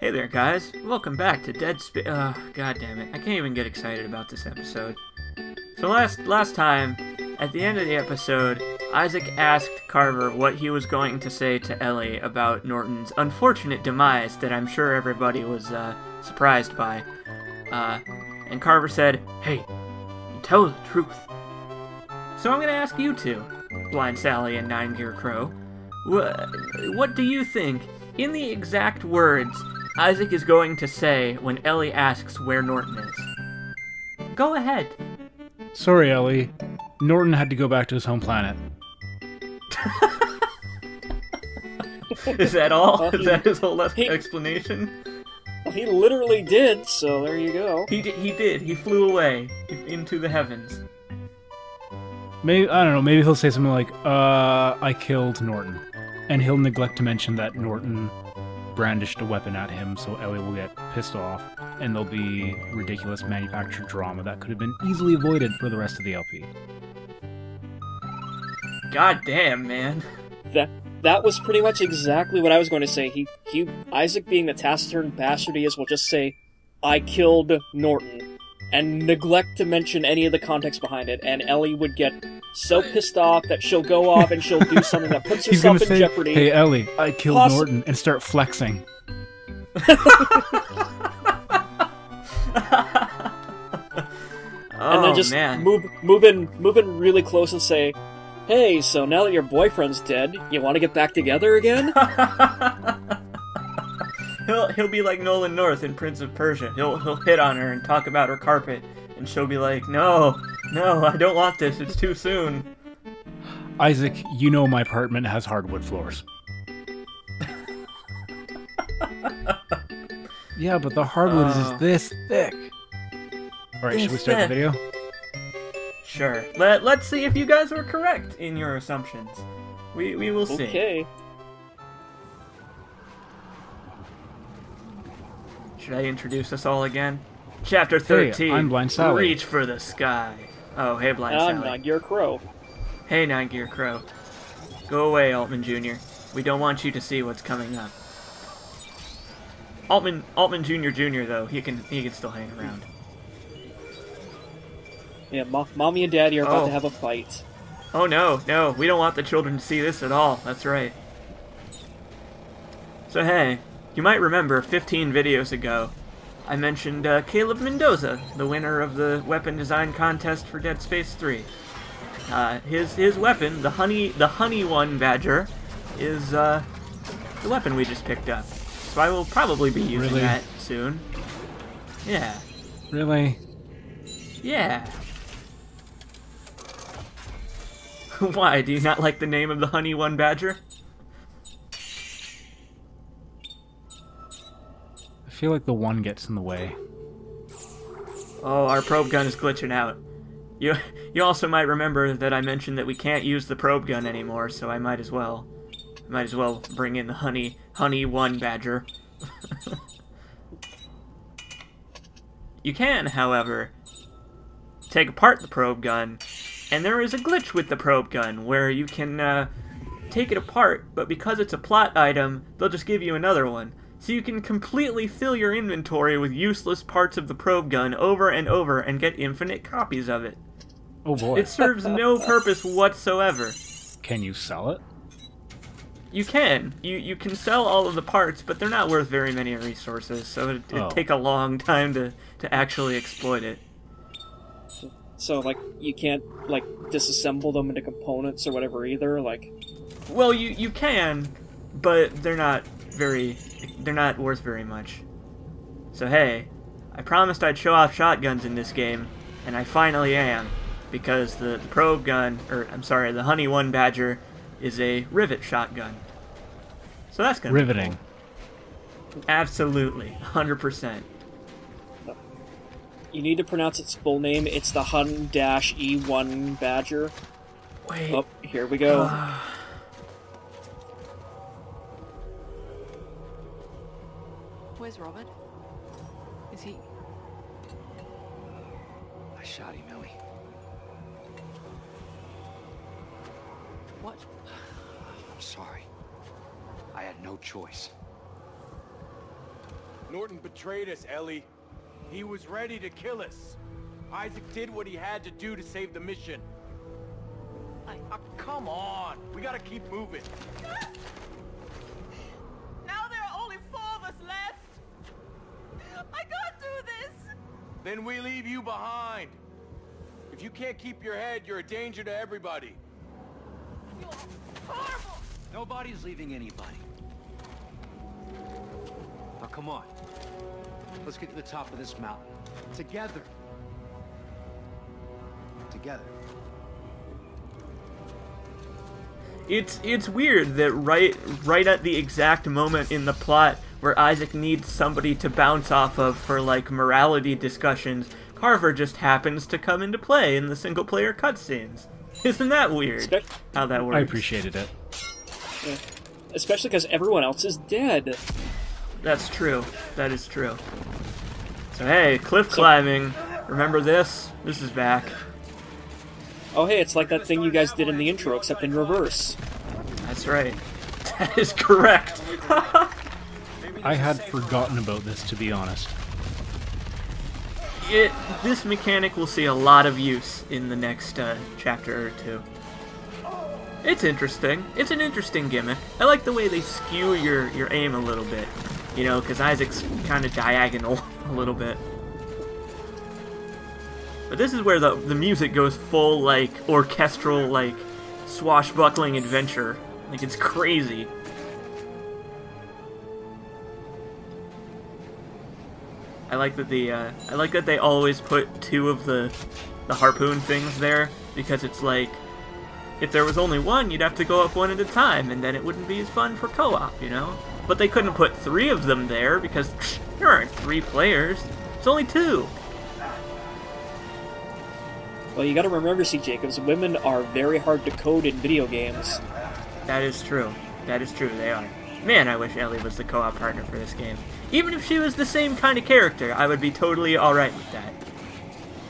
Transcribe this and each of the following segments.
Hey there, guys. Welcome back to Dead Space. God damn it. I can't even get excited about this episode. So last time, at the end of the episode, Isaac asked Carver what he was going to say to Ellie about Norton's unfortunate demise that I'm sure everybody was surprised by. And Carver said, "Hey, you tell the truth." So I'm going to ask you two, Blind Sally and Nine Gear Crow, what do you think, in the exact words, Isaac is going to say when Ellie asks where Norton is? Go ahead. Sorry, Ellie. Norton had to go back to his home planet. Is that all? Is that his whole explanation? Well, he literally did, so there you go. He did. He flew away into the heavens. Maybe, I don't know, maybe he'll say something like, I killed Norton. And he'll neglect to mention that Norton brandished a weapon at him, so Ellie will get pissed off, and there'll be ridiculous manufactured drama that could have been easily avoided for the rest of the LP. God damn, man. That was pretty much exactly what I was going to say. Isaac, being the taciturn bastard he is, will just say, "I killed Norton," and neglect to mention any of the context behind it, and Ellie would get so pissed off that she'll go off and she'll do something that puts herself in jeopardy. "Hey Ellie, I killed Norton," and start flexing. And then just move in really close and say, "Hey, so now that your boyfriend's dead, you want to get back together again?" He'll be like Nolan North in Prince of Persia. He'll hit on her and talk about her carpet, and she'll be like, "No, I don't want this. It's too soon." Isaac, you know my apartment has hardwood floors. Yeah, but the hardwood is this thick. Alright, should we start the video? Sure. Let's see if you guys were correct in your assumptions. We will see. Okay. Should I introduce us all again? Chapter 13. Hey, I'm Blind Sally. Reach for the sky. Oh, hey, Blind Sally. I'm Nine Gear Crow. Hey, Nine Gear Crow. Go away, Altman Jr. We don't want you to see what's coming up. Altman Jr., though, he can still hang around. Yeah, Mommy and Daddy are about to have a fight. Oh no, we don't want the children to see this at all. That's right. So hey, you might remember 15 videos ago, I mentioned Caleb Mendoza, the winner of the weapon design contest for Dead Space 3. His weapon, the Honey One Badger, is the weapon we just picked up. So I will probably be using that soon. Yeah. Really? Yeah. Why? Do you not like the name of the Honey One Badger? I feel like the one gets in the way. Oh, our probe gun is glitching out. You also might remember that I mentioned that we can't use the probe gun anymore, so I might as well bring in the Honey One Badger. You can, however, take apart the probe gun, and there is a glitch with the probe gun where you can take it apart, but because it's a plot item, they'll just give you another one. So you can completely fill your inventory with useless parts of the probe gun over and over and get infinite copies of it. Oh boy. It serves no purpose whatsoever. Can you sell it? You can. You can sell all of the parts, but they're not worth very many resources, so it'd take a long time to actually exploit it. So, like, you can't, like, disassemble them into components or whatever either, like... Well, you can, but they're not worth very much. So hey, I promised I'd show off shotguns in this game, and I finally am, because the probe gun, the Honey One Badger, is a rivet shotgun. So that's gonna riveting. Be cool. Absolutely, 100%. You need to pronounce its full name. It's the Hun-E1 Badger. Wait. Oh, here we go. Where's Robert? Is he... I shot him, Ellie. What? I'm sorry. I had no choice. Norton betrayed us, Ellie. He was ready to kill us. Isaac did what he had to do to save the mission. Come on, we gotta keep moving. Now there are only 4 of us left. I can't do this. Then we leave you behind. If you can't keep your head, you're a danger to everybody. You're horrible. Nobody's leaving anybody. Now come on. Let's get to the top of this mountain. Together. Together. It's weird that right at the exact moment in the plot where Isaac needs somebody to bounce off of for like morality discussions, Carver just happens to come into play in the single player cutscenes. Isn't that weird? How that works? I appreciated it. Yeah. Especially because everyone else is dead. That's true. That is true. So hey, cliff climbing. Remember this? This is back. Oh hey, it's like that thing you guys did in the intro, except in reverse. That's right. That is correct. I had forgotten about this, to be honest. This mechanic will see a lot of use in the next chapter or two. It's interesting. It's an interesting gimmick. I like the way they skew your aim a little bit. You know, because Isaac's kind of diagonal a little bit. But this is where the music goes full, like, orchestral, like, swashbuckling adventure. Like, it's crazy. I like that they always put 2 of the harpoon things there, because it's like, if there was only one, you'd have to go up one at a time, and then it wouldn't be as fun for co-op, you know? But they couldn't put 3 of them there, because there aren't 3 players. It's only 2. Well, you gotta remember, C. Jacobs, women are very hard to code in video games. That is true. That is true, they are. Man, I wish Ellie was the co-op partner for this game. Even if she was the same kind of character, I would be totally alright with that.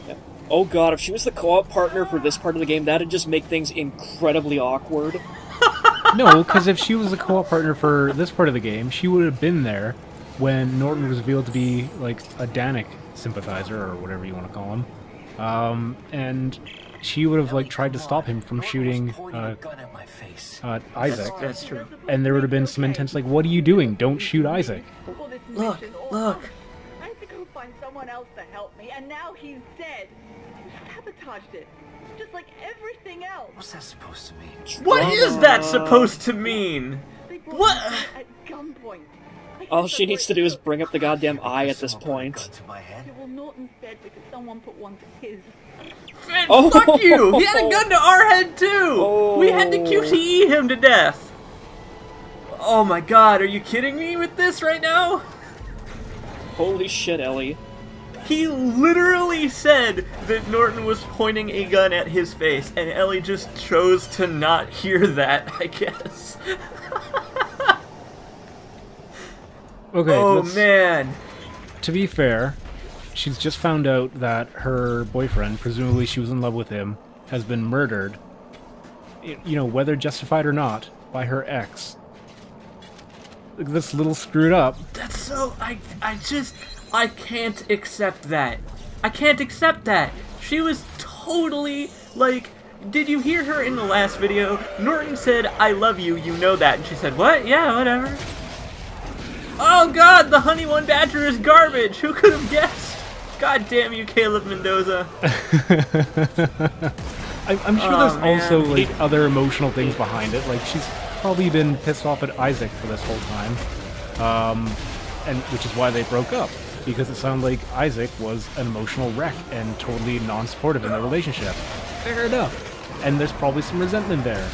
Yeah. Oh god, if she was the co-op partner for this part of the game, that'd just make things incredibly awkward. No, because if she was the co-op partner for this part of the game, she would have been there when Norton was revealed to be, like, a Danik sympathizer, or whatever you want to call him. And she would have, like, tried to stop him from shooting Isaac. That's true. And there would have been some intense, like, what are you doing? Don't shoot Isaac. Look, look. I had to go find someone else to help me, and now he's dead. You sabotaged it. Just like everything else. What's that supposed to mean? What is that supposed to mean? What? At gunpoint. All she needs to do is bring up the goddamn eye at this point. Yeah, well, Norton's dead because someone put one to his. Man, fuck you! He had a gun to our head too! We had to QTE him to death! Oh my god, are you kidding me with this right now? Holy shit, Ellie. He literally said that Norton was pointing a gun at his face, and Ellie just chose to not hear that, I guess. Okay, oh man. To be fair, she's just found out that her boyfriend, presumably she was in love with him, has been murdered, you know, whether justified or not, by her ex. This little screwed up. That's so... I can't accept that. I can't accept that. She was totally, like... Did you hear her in the last video? Norton said, I love you, you know that. And she said, what? Yeah, whatever. Oh god, the Honey One Badger is garbage! Who could have guessed? God damn you, Caleb Mendoza. I'm sure there's also, like, other emotional things behind it. Like, she's probably been pissed off at Isaac for this whole time. And which is why they broke up. Because it sounded like Isaac was an emotional wreck and totally non-supportive in their relationship. Fair enough. And there's probably some resentment there.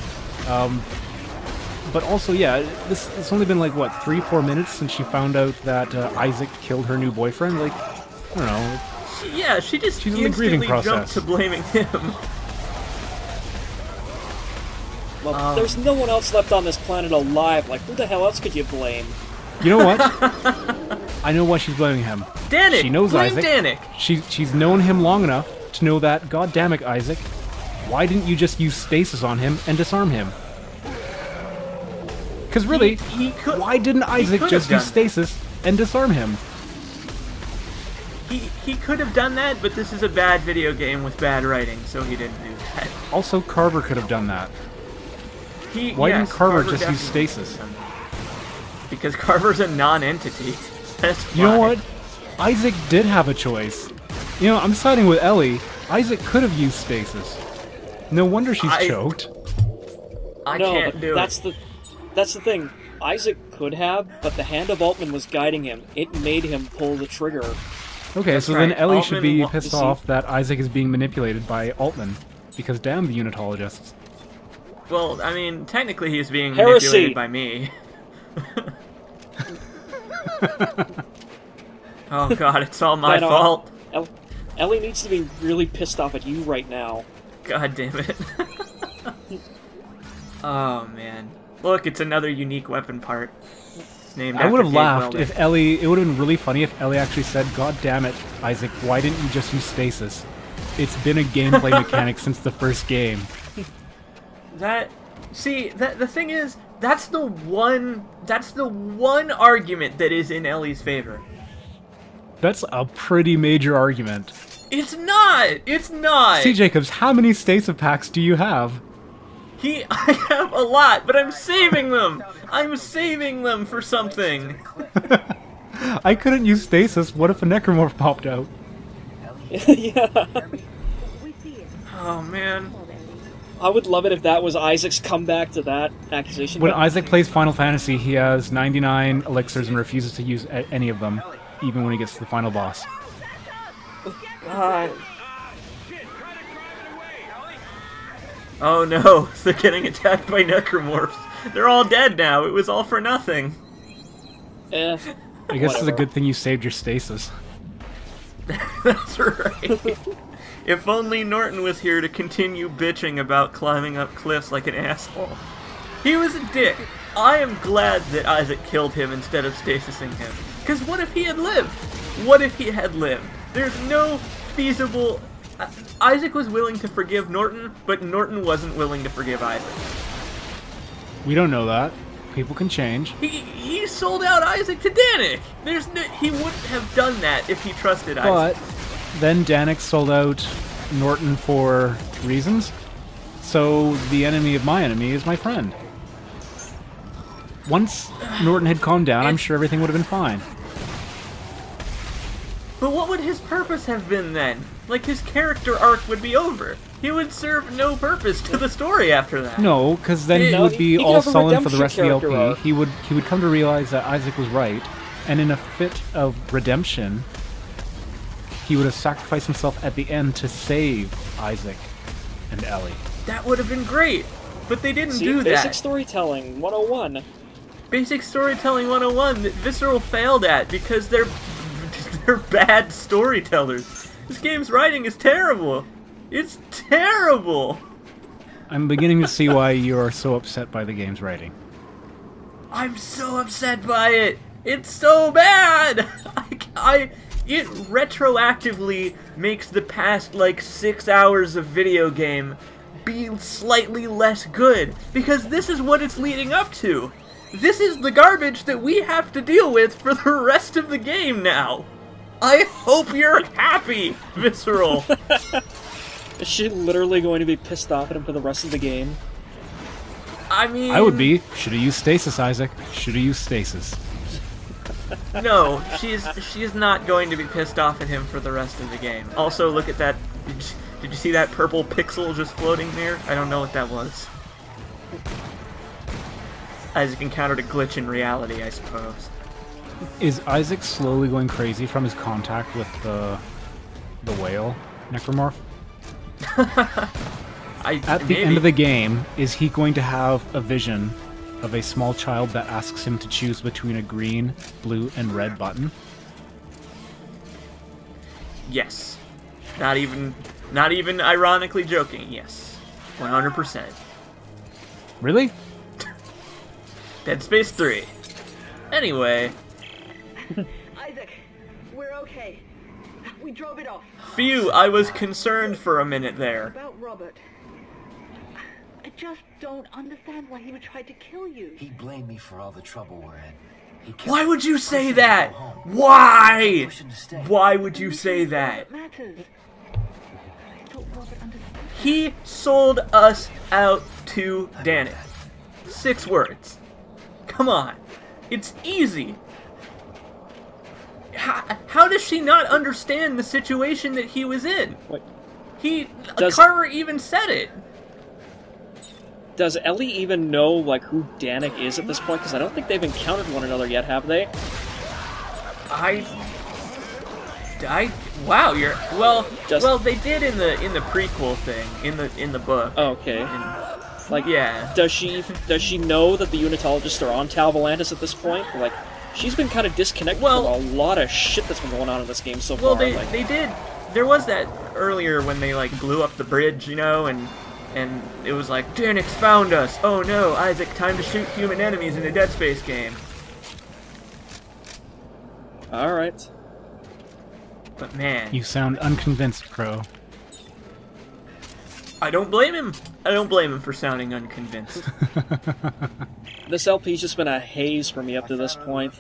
But also, yeah, it's only been like, what, 3-4 minutes since she found out that Isaac killed her new boyfriend? Like, I don't know. Yeah, she just she's in the grieving instantly jumped process. to blaming him. Well, there's no one else left on this planet alive. Like, who the hell else could you blame? You know what? I know why she's blaming him. Danik! She knows Blame Isaac. Danik! She's known him long enough to know that, god damn it, Isaac, why didn't you just use stasis on him and disarm him? Because really, He could, why didn't Isaac could just have use done stasis and disarm him? he could have done that, but this is a bad video game with bad writing, so he didn't do that. Also, Carver could have done that. Why didn't Carver just use stasis? Because Carver's a non-entity. That's why. You know what? Isaac did have a choice. You know, I'm siding with Ellie. Isaac could have used stasis. No wonder she's choked. I can't do that's it. That's the thing. Isaac could have, but the hand of Altman was guiding him. It made him pull the trigger. Okay, That's so right. then Ellie should be Altman pissed off that Isaac is being manipulated by Altman. Because damn the unitologists. Well, I mean, technically he's being Heresy. manipulated by me. Oh god, it's all my fault. Ellie needs to be really pissed off at you right now. God damn it. Oh man. Look, it's another unique weapon part. Named I would have after Gabe laughed Weldon. if Ellie... It would have been really funny if Ellie actually said, God damn it, Isaac, why didn't you just use stasis? It's been a gameplay mechanic since the first game. The thing is, that's the one argument that is in Ellie's favor. That's a pretty major argument. It's not! It's not! See, Jacobs, how many stasis packs do you have? I have a lot, but I'm saving them! I'm saving them for something! I couldn't use stasis. What if a necromorph popped out? Yeah. Oh man. I would love it if that was Isaac's comeback to that accusation. When but Isaac plays Final Fantasy, he has 99 elixirs and refuses to use any of them, even when he gets to the final boss. God. Oh no, they're getting attacked by necromorphs. They're all dead now. It was all for nothing. Eh, I guess it's a whatever. good thing you saved your stasis. That's right. If only Norton was here to continue bitching about climbing up cliffs like an asshole. He was a dick. I am glad that Isaac killed him instead of stasising him. Because what if he had lived? What if he had lived? There's no feasible... Isaac was willing to forgive Norton, but Norton wasn't willing to forgive Isaac. We don't know that. People can change. He sold out Isaac to Danik. He wouldn't have done that if he trusted Isaac. But then Danik sold out Norton for reasons. So the enemy of my enemy is my friend. Once Norton had calmed down, I'm sure everything would have been fine. But what would his purpose have been then? Like, his character arc would be over. He would serve no purpose to the story after that. No, because then he No, would he be could all have a sullen for the rest of the redemption LP. character arc. He would come to realize that Isaac was right, and in a fit of redemption, he would have sacrificed himself at the end to save Isaac and Ellie. That would have been great. But they didn't See, do basic that. storytelling 101. Basic Storytelling 101 that Visceral failed at because they're bad storytellers. This game's writing is terrible. It's terrible. I'm beginning to see why you are so upset by the game's writing. I'm so upset by it. It's so bad. It retroactively makes the past like 6 hours of video game be slightly less good because this is what it's leading up to. This is the garbage that we have to deal with for the rest of the game now. I hope you're happy, Visceral. Is she literally going to be pissed off at him for the rest of the game? I mean... I would be. Should have used stasis, Isaac. Should have used stasis. No, she's not going to be pissed off at him for the rest of the game. Also, look at that. Did you see that purple pixel just floating there? I don't know what that was. Isaac encountered a glitch in reality, I suppose. Is Isaac slowly going crazy from his contact with the whale necromorph? At the end of the game, is he going to have a vision of a small child that asks him to choose between a green, blue, and red button? Yes. Not even ironically joking, yes. 100%. Really? Dead Space 3. Anyway, Isaac, we're okay. We drove it off. phew, I was concerned for a minute there. About Robert. I just don't understand why he would try to kill you. He blamed me for all the trouble we're in. Why would you say that? Why? Why would you say that? Matters. I thought Robert understood. He sold us out to Danik. 6 words. Come on. It's easy. How does she not understand the situation that he was in? Wait, Carver even said it. Does Ellie even know, like, who Danik is at this point? Because I don't think they've encountered one another yet, have they? Wow, well, they did in the prequel thing, in the book. Oh, okay. Like, yeah. Does she know that the Unitologists are on Tal Volantis at this point? Like, she's been kind of disconnected from a lot of shit that's been going on in this game so far. Well, they did. There was that earlier when they like blew up the bridge, you know, and it was like, Danik's found us. Oh no, Isaac, time to shoot human enemies in a Dead Space game. All right. But man, You sound unconvinced, Crow. I don't blame him. I don't blame him for sounding unconvinced. This LP's just been a haze for me up to this point.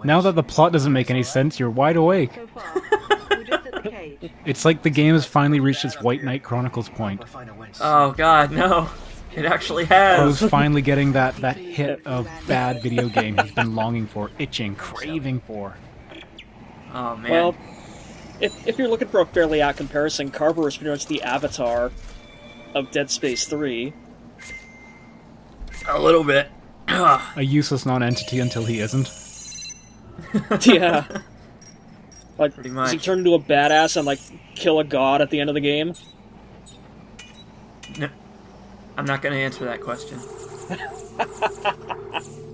Now that the plot doesn't make any sense, you're wide awake. So far, we're just at the cage. It's like the game has finally reached its White Knight Chronicles point. Oh god, no. It actually Crow's has. finally getting that hit of bad video game he's been longing for, itching, craving for. Oh man. Well, if you're looking for a fairly apt comparison, Carver is pretty much the avatar of Dead Space 3. A little bit. A useless non-entity until he isn't. Yeah. Like, Pretty does he much. turn into a badass and, like, kill a god at the end of the game? No, I'm not gonna answer that question.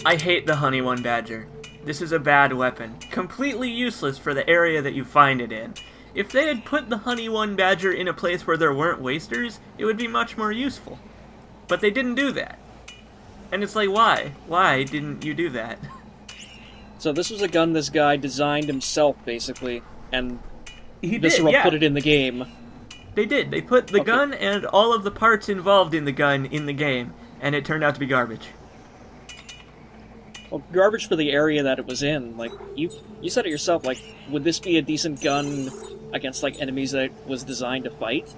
I hate the Honey One Badger. This is a bad weapon. Completely useless for the area that you find it in. If they had put the Honey One Badger in a place where there weren't wasters, it would be much more useful. But they didn't do that. And it's like, why? Why didn't you do that? So this was a gun this guy designed himself, basically, and He did, Visceral yeah. put it in the game. They did. They put the Okay. gun and all of the parts involved in the gun in the game, and it turned out to be garbage. Well, garbage for the area that it was in. Like, you said it yourself, like, would this be a decent gun against, like, enemies that it was designed to fight?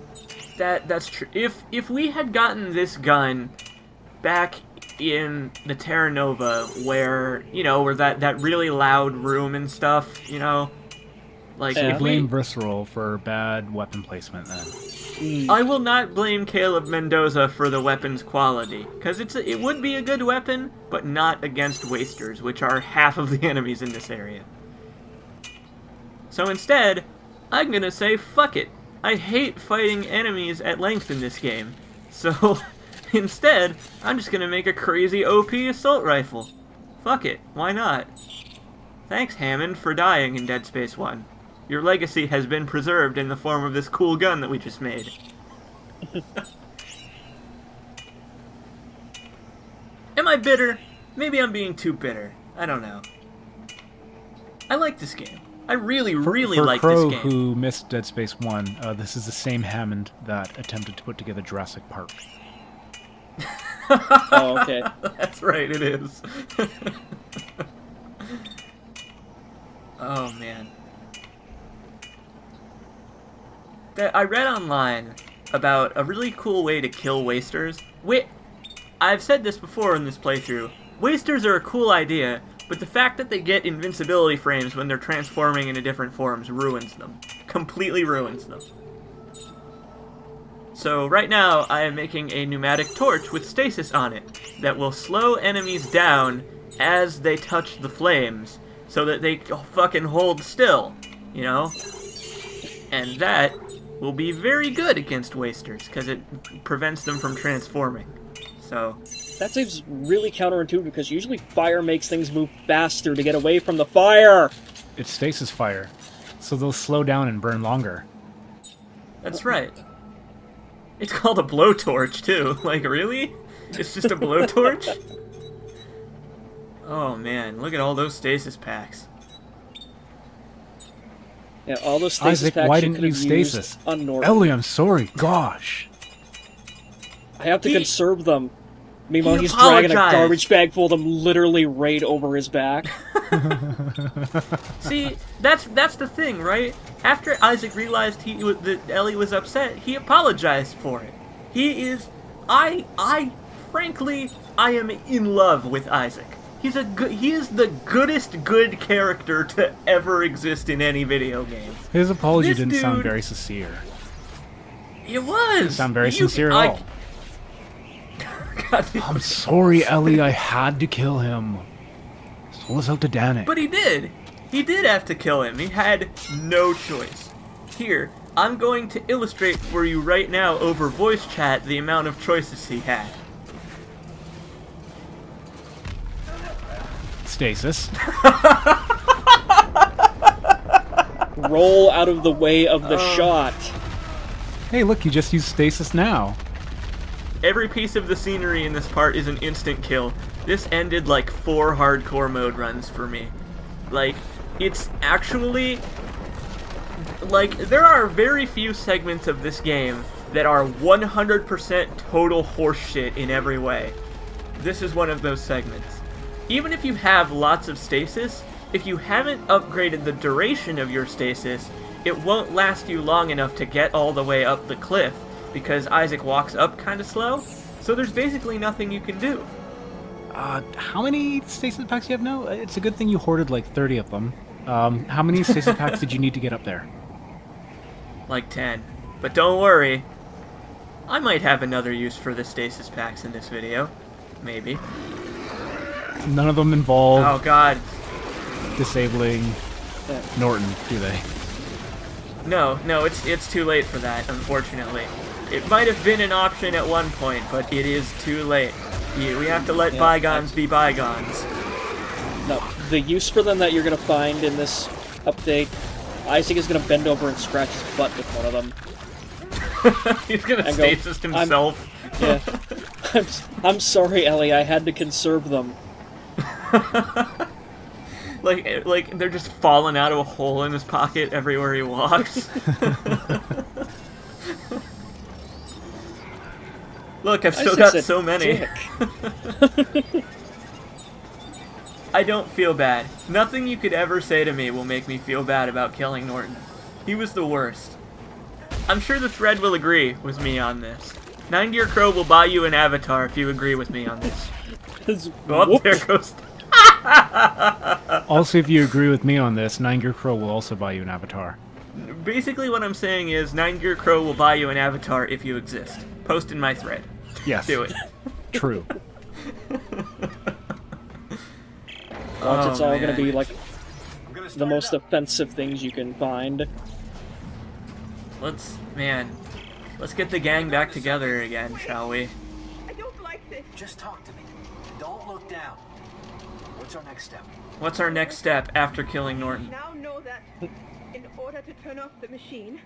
That's true. If we had gotten this gun back in the Terra Nova, where, you know, where that really loud room and stuff, you know, like, Yeah. if we... Blame Visceral for bad weapon placement then. I will not blame Caleb Mendoza for the weapon's quality, because it would be a good weapon, but not against wasters, which are half of the enemies in this area. So instead, I'm gonna say fuck it. I hate fighting enemies at length in this game, so instead, I'm just gonna make a crazy OP assault rifle. Fuck it, why not? Thanks, Hammond, for dying in Dead Space 1. Your legacy has been preserved in the form of this cool gun that we just made. Am I bitter? Maybe I'm being too bitter. I don't know. I like this game. I really For like Crow, this game. who missed Dead Space 1, this is the same Hammond that attempted to put together Jurassic Park. Oh, okay. That's right, it is. Oh, man. I read online about a really cool way to kill wasters. I've said this before in this playthrough. Wasters are a cool idea, but the fact that they get invincibility frames when they're transforming into different forms ruins them. Completely ruins them. So right now, I am making a pneumatic torch with stasis on it that will slow enemies down as they touch the flames, so that they fucking hold still, you know? And that will be very good against wasters, because it prevents them from transforming. So, That seems really counterintuitive, because usually fire makes things move faster to get away from the fire! It's stasis fire, so they'll slow down and burn longer. that's right. It's called a blowtorch, too. Like, really? It's just a blowtorch? Oh, man. Look at all those stasis packs. Yeah, all those stasis Isaac, packs why you didn't could have you used stasis? on Norton. Ellie, I'm sorry. Gosh. I have to conserve them. Meanwhile, He he's dragging a apologized. garbage bag full of them literally right over his back. See, that's the thing, right? After Isaac realized that Ellie was upset, he apologized for it. He is, frankly, I am in love with Isaac. He is the goodest good character to ever exist in any video game. His apology This didn't sound dude- very sincere. It was. Didn't sound very sincere at all. God, I'm sorry, Ellie. I had to kill him. Sold us out to Danik. but he did. He did have to kill him. He had no choice. Here, I'm going to illustrate for you right now over voice chat the amount of choices he had. Stasis. Roll out of the way of the shot. Hey, look, you just used stasis now. Every piece of the scenery in this part is an instant kill. This ended like 4 hardcore mode runs for me. Like, it's actually... Like, there are very few segments of this game that are 100% total horseshit in every way. This is one of those segments. Even if you have lots of stasis, if you haven't upgraded the duration of your stasis, it won't last you long enough to get all the way up the cliff, because Isaac walks up kind of slow, so there's basically nothing you can do. How many stasis packs do you have now? It's a good thing you hoarded like 30 of them. How many stasis packs did you need to get up there? Like 10. But don't worry, I might have another use for the stasis packs in this video. Maybe. None of them involve Oh god. disabling Norton, do they? No, it's too late for that, unfortunately. It might have been an option at one point, but it is too late. We have to let bygones be bygones. No, the use for them that you're going to find in this update, Isaac is going to bend over and scratch his butt with one of them. He's gonna And go, stasis himself. Yeah. I'm sorry, Ellie, I had to conserve them. Like they're just falling out of a hole in his pocket everywhere he walks. Look, I've still got Isaac's a so many. dick. I don't feel bad. Nothing you could ever say to me will make me feel bad about killing Norton. He was the worst. I'm sure the thread will agree with me on this. 9-Gear Crow will buy you an avatar if you agree with me on this. Oh, there goes... Also, if you agree with me on this, 9-Gear Crow will also buy you an avatar. Basically what I'm saying is 9-Gear Crow will buy you an avatar if you exist. Post in my thread. Yes. Do it. True. Watch, it's all man. going to be like the most offensive things you can find. Let's get the gang back together again, shall we? I don't like this. Just talk to me. Don't look down. What's our next step? What's our next step after killing Norton? Now know that in order to turn off the machine,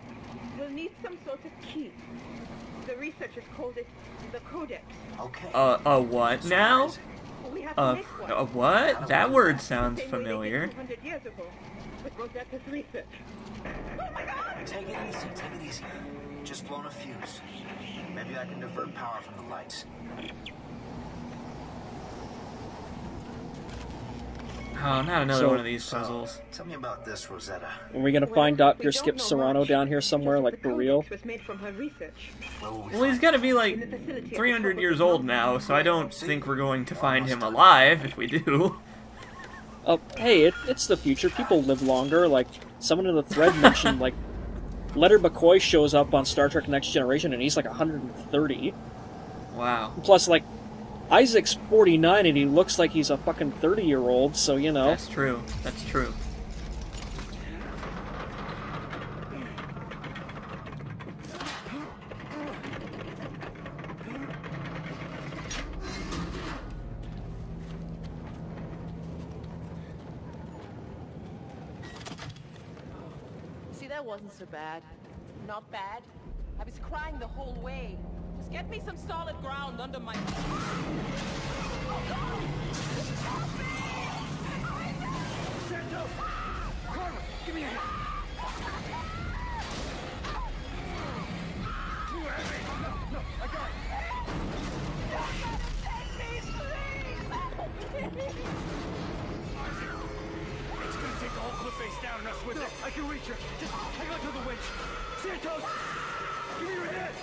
we'll need some sort of key. The researchers called it the codex. Okay. What now? We have to make one. What? That word sounds Same way they did familiar. 200 years ago with Rosetta's research. Oh my God! Take it easy, take it easy. Just blown a fuse. Maybe I can divert power from the lights. Oh, not another So- one of these puzzles. Tell me about this, Rosetta. Are we going to find Well, Dr. we Skip don't know Serrano much, down here somewhere, just like the for real? codex was made from her research. Where will we Well, he's find got to be In the like facility at the 300 top years of the old now, so I don't think we're going to find him alive if we do. Oh, hey, it's the future. People live longer. Like, someone in the thread mentioned, like, Leonard McCoy shows up on Star Trek Next Generation, and he's like 130. Wow. Plus, like, Isaac's 49, and he looks like he's a fucking 30-year-old, so, you know. That's true. That's true. See, that wasn't so bad. Not bad. I was crying the whole way. Just get me some solid ground under my feet. face down and us with it. I can reach her. Just hang on to the winch. Santos! Give me your hand!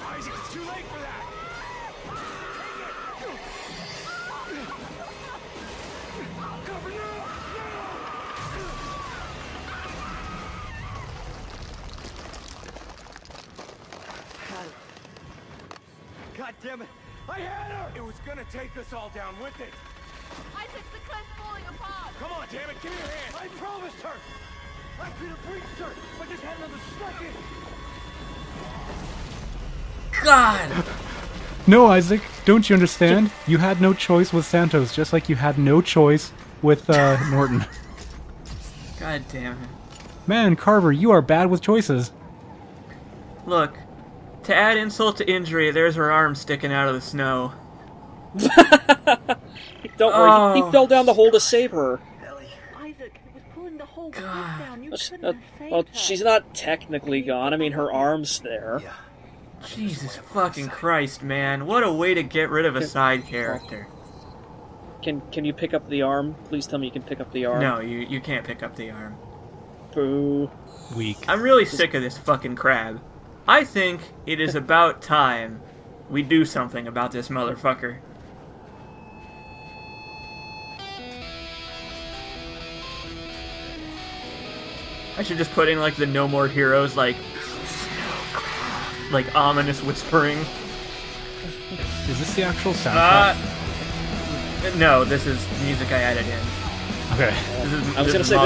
Isaac, it's too late for that! Cover now! God damn it! I had her! It was gonna take us all down with it! Isaac, the cliff's falling apart! Come on, damn it, give me your hand! I promised her! I could have reached her if I just had another second! God! No, Isaac, don't you understand? You had no choice with Santos, just like you had no choice with Norton. God damn it. Man, Carver, you are bad with choices. Look, to add insult to injury, there's her arm sticking out of the snow. Don't worry, he fell down the hole to save her. Isaac, it was pulling the whole cliff down. You couldn't have saved Well, her. she's not technically gone. I mean, her arm's there. Yeah. Jesus fucking Christ, man. What a way to get rid of a side character. Can you pick up the arm? Please tell me you can pick up the arm. No, you can't pick up the arm. Boo. Weak. I'm really sick of this fucking crab. I think it is about time we do something about this motherfucker. I should just put in, like, the No More Heroes, like ominous whispering. Is this the actual soundtrack? No, this is music I added in. Okay. I was gonna say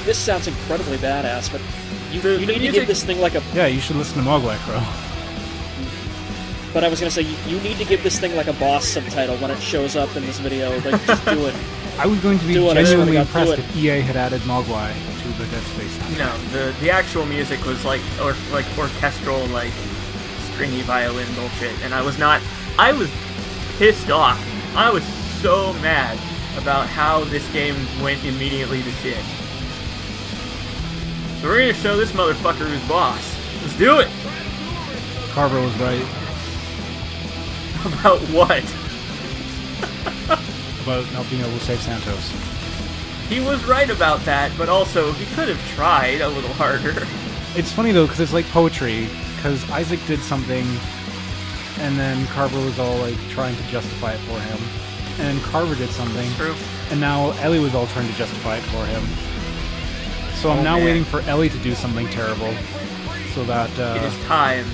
this sounds incredibly badass, but you need to give this thing like a. Yeah, you should listen to Mogwai Crow. But I was gonna say you need to give this thing like a boss subtitle when it shows up in this video. Like, just do it. I was going to be Do it, I swear to genuinely God, impressed do it. if EA had added Mogwai to the Dead Space soundtrack. No, the actual music was like orchestral, like stringy violin bullshit, and I was pissed off. I was so mad about how this game went immediately to shit. So we're gonna show this motherfucker who's boss. Let's do it! Carver was right About what? about not being able to save Santos. He was right about that, but also he could have tried a little harder. It's funny though, because it's like poetry, because Isaac did something, and then Carver was all like trying to justify it for him. And Carver did something, True. and now Ellie was all trying to justify it for him. So I'm now man. waiting for Ellie to do something terrible, so that It is time.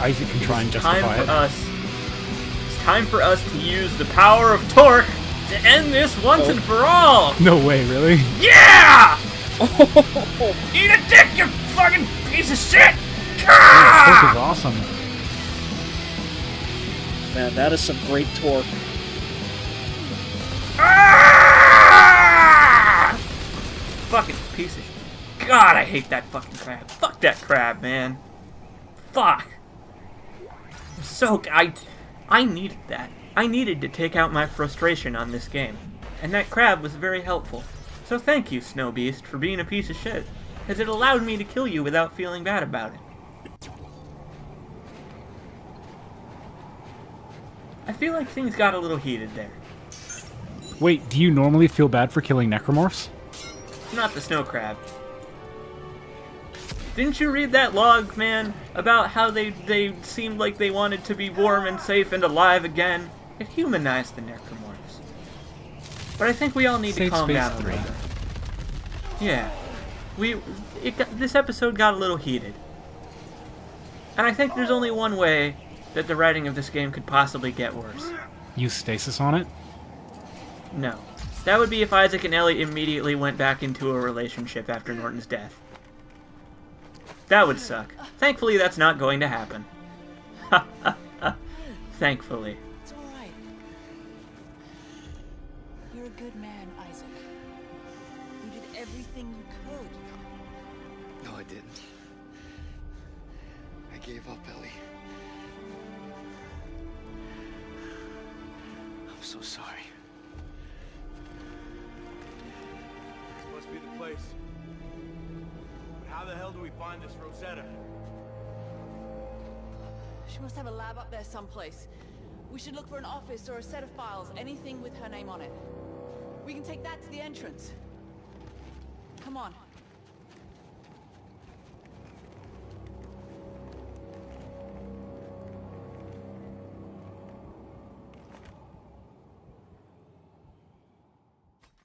Isaac can try and Time justify for it. us. It's time for us to use the power of torque to end this once and for all. No way, really? Yeah! Eat a dick, you fucking piece of shit! Torque is awesome. Man, that is some great torque. Ah! Fucking piece of shit. God, I hate that fucking crab. Fuck that crab, man. Fuck. I needed that. I needed to take out my frustration on this game. And that crab was very helpful. So thank you, Snow Beast, for being a piece of shit. Because it allowed me to kill you without feeling bad about it. I feel like things got a little heated there. Wait, do you normally feel bad for killing necromorphs? Not the snow crab. Didn't you read that log, man, about how they seemed like they wanted to be warm and safe and alive again? It humanized the necromorphs. But I think we all need to Safe calm Space down a 3. little bit. Yeah. This episode got a little heated. And I think there's only one way that the writing of this game could possibly get worse. Use stasis on it? No. That would be if Isaac and Ellie immediately went back into a relationship after Norton's death. That would suck. Thankfully, that's not going to happen. Thankfully. It's all right. You're a good man, Isaac. You did everything you could. No, I didn't. I gave up, Ellie. I'm so sorry. This must be the place. But how the hell do we find this Rosetta? She must have a lab up there someplace. We should look for an office or a set of files, anything with her name on it. We can take that to the entrance. Come on.